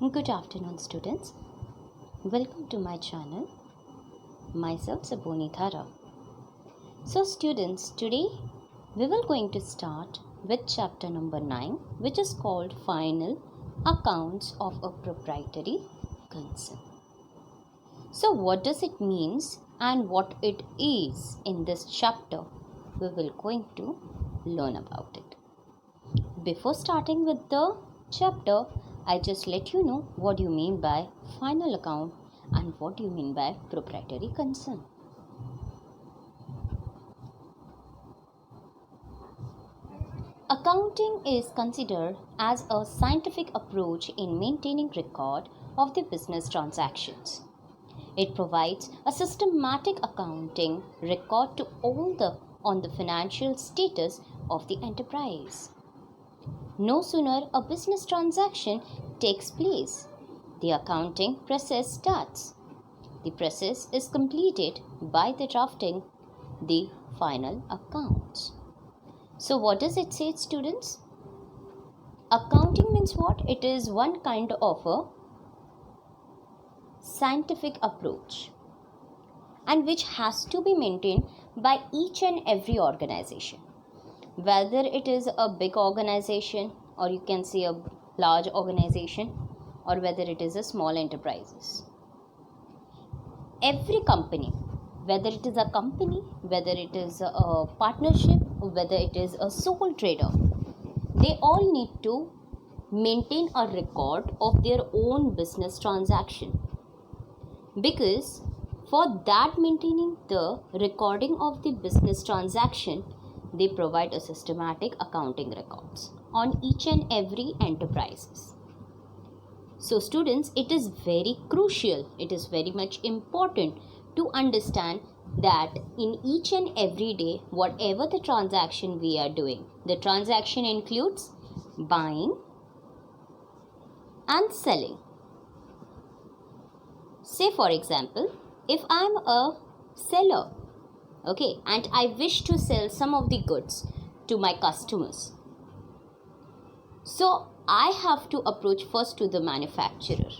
Good afternoon, students. Welcome to my channel. Myself Saboni Thara. So, students, today we will going to start with chapter number 9, which is called Final Accounts of a Proprietary Concern. So, what does it means and what it is in this chapter? We will going to learn about it. Before starting with the chapter, I just let you know what you mean by final account and what you mean by proprietary concern. Accounting is considered as a scientific approach in maintaining record of the business transactions. It provides a systematic accounting record to on the financial status of the enterprise. No sooner a business transaction takes place, the accounting process starts. The process is completed by the drafting the final accounts. So what does it say, students? Accounting means what? It is one kind of a scientific approach and which has to be maintained by each and every organization. Whether it is a big organization or you can say a large organization or whether it is a small enterprises. Every company, whether it is a company, whether it is a partnership, or whether it is a sole trader, they all need to maintain a record of their own business transaction. Because for that maintaining the recording of the business transaction, they provide a systematic accounting records on each and every enterprises. So students, it is very crucial, it is very much important to understand that in each and every day, whatever the transaction we are doing, the transaction includes buying and selling. Say for example, if I am a seller, okay, and I wish to sell some of the goods to my customers. So I have to approach first to the manufacturer.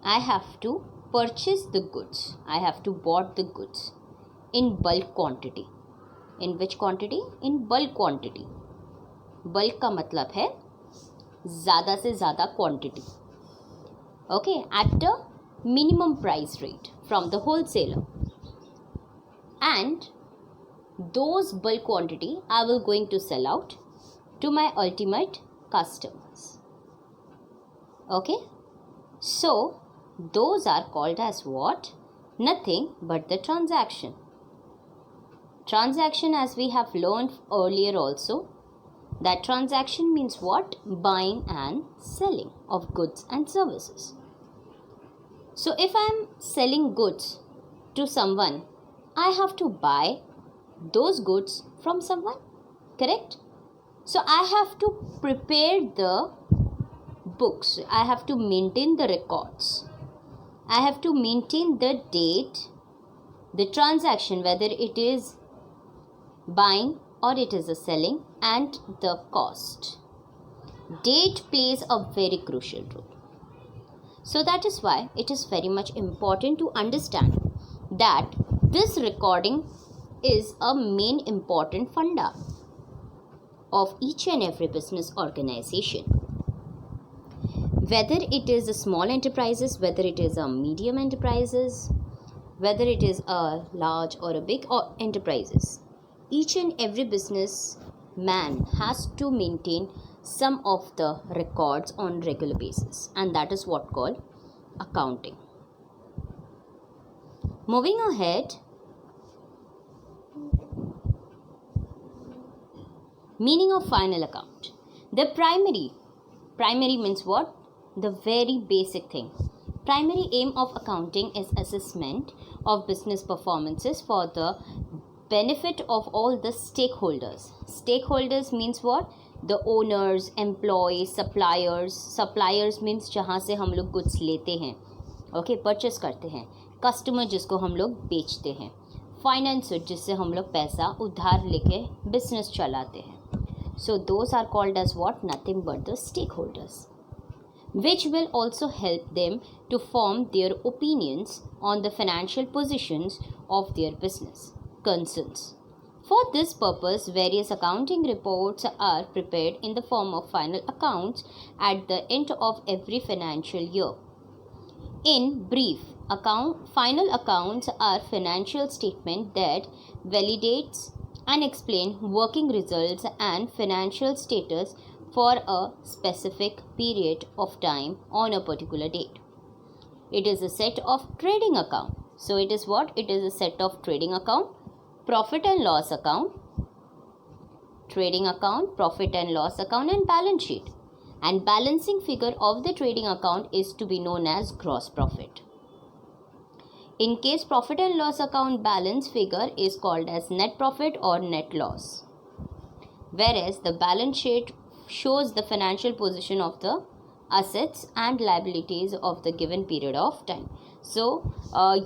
I have to purchase the goods. I have to bought the goods in bulk quantity. In which quantity? In bulk quantity. Bulk का मतलब है ज़्यादा से ज़्यादा quantity. Okay, at the minimum price rate from the wholesaler. And those bulk quantity I will going to sell out to my ultimate customers. Okay, so those are called as what? Nothing but the transaction. Transaction, as we have learned earlier also, that transaction means what? Buying and selling of goods and services. So if I am selling goods to someone, I have to buy those goods from someone, correct? So I have to prepare the books, I have to maintain the records, I have to maintain the date, the transaction, whether it is buying or it is a selling, and the cost. Date plays a very crucial role. So that is why it is very much important to understand that this recording is a main important funda of each and every business organization. Whether it is a small enterprises, whether it is a medium enterprises, whether it is a large or a big enterprises, each and every business man has to maintain some of the records on regular basis, and that is what called accounting. Moving ahead, meaning of final account. The primary means what? The very basic thing. Primary aim of accounting is assessment of business performances for the benefit of all the stakeholders. Stakeholders means what? The owners, employees, suppliers. Suppliers means जहाँ से हम लोग goods लेते हैं, okay, purchase करते हैं. Customer जिसको हम लोग बेचते हैं. Financer जिससे हम लोग पैसा उधार लेके business चलाते हैं. So those are called as what? Nothing but the stakeholders. which will also help them to form their opinions on the financial positions of their business concerns. For this purpose, various accounting reports are prepared in the form of final accounts at the end of every financial year. In brief, final accounts are financial statement that validates and explain working results and financial status for a specific period of time on a particular date. It is a set of trading account. So it is what? It is a set of trading account, profit and loss account, trading account, profit and loss account, and balance sheet. And balancing figure of the trading account is to be known as gross profit. In case profit and loss account balance figure is called as net profit or net loss. Whereas the balance sheet shows the financial position of the assets and liabilities of the given period of time. So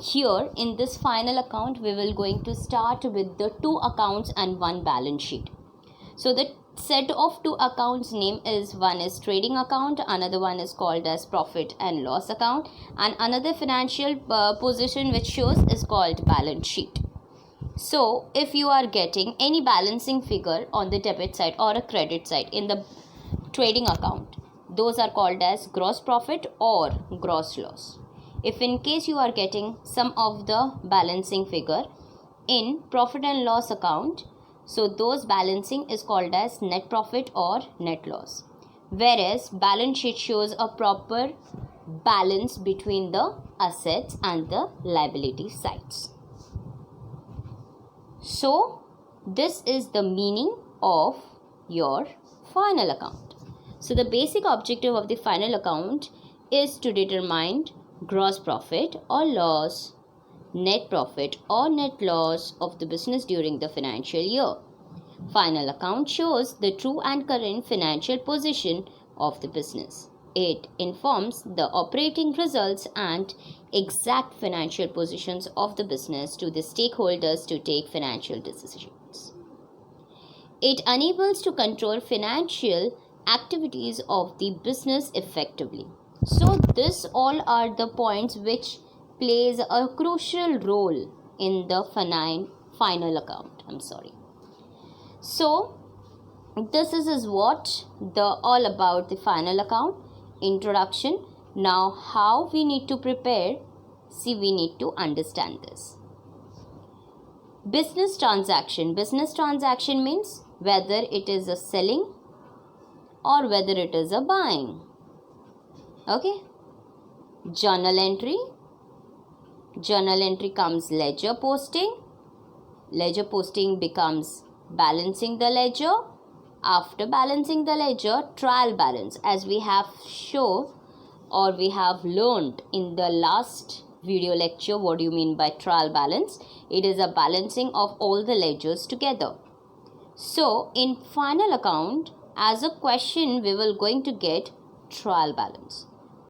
here in this final account we will going to start with the two accounts and one balance sheet. So the set of two accounts name is, one is trading account, another one is called as profit and loss account, and another financial position which shows is called balance sheet. So if you are getting any balancing figure on the debit side or a credit side in the trading account, those are called as gross profit or gross loss. If in case you are getting some of the balancing figure in profit and loss account, so those balancing is called as net profit or net loss. Whereas balance sheet shows a proper balance between the assets and the liability sides. So this is the meaning of your final account. So the basic objective of the final account is to determine gross profit or loss, net profit or net loss of the business during the financial year. Final account shows the true and current financial position of the business. It informs the operating results and exact financial positions of the business to the stakeholders to take financial decisions. It enables to control financial activities of the business effectively. So this all are the points which plays a crucial role in the final account. So this is what the all about the final account introduction. Now how we need to prepare? See, we need to understand this. Business transaction. Business transaction means whether it is a selling or whether it is a buying. Okay. Journal entry. Journal entry comes ledger posting. Ledger posting becomes balancing the ledger. After balancing the ledger, trial balance, as we have shown or we have learned in the last video lecture. What do you mean by trial balance? It is a balancing of all the ledgers together. So in final account, as a question we will going to get trial balance.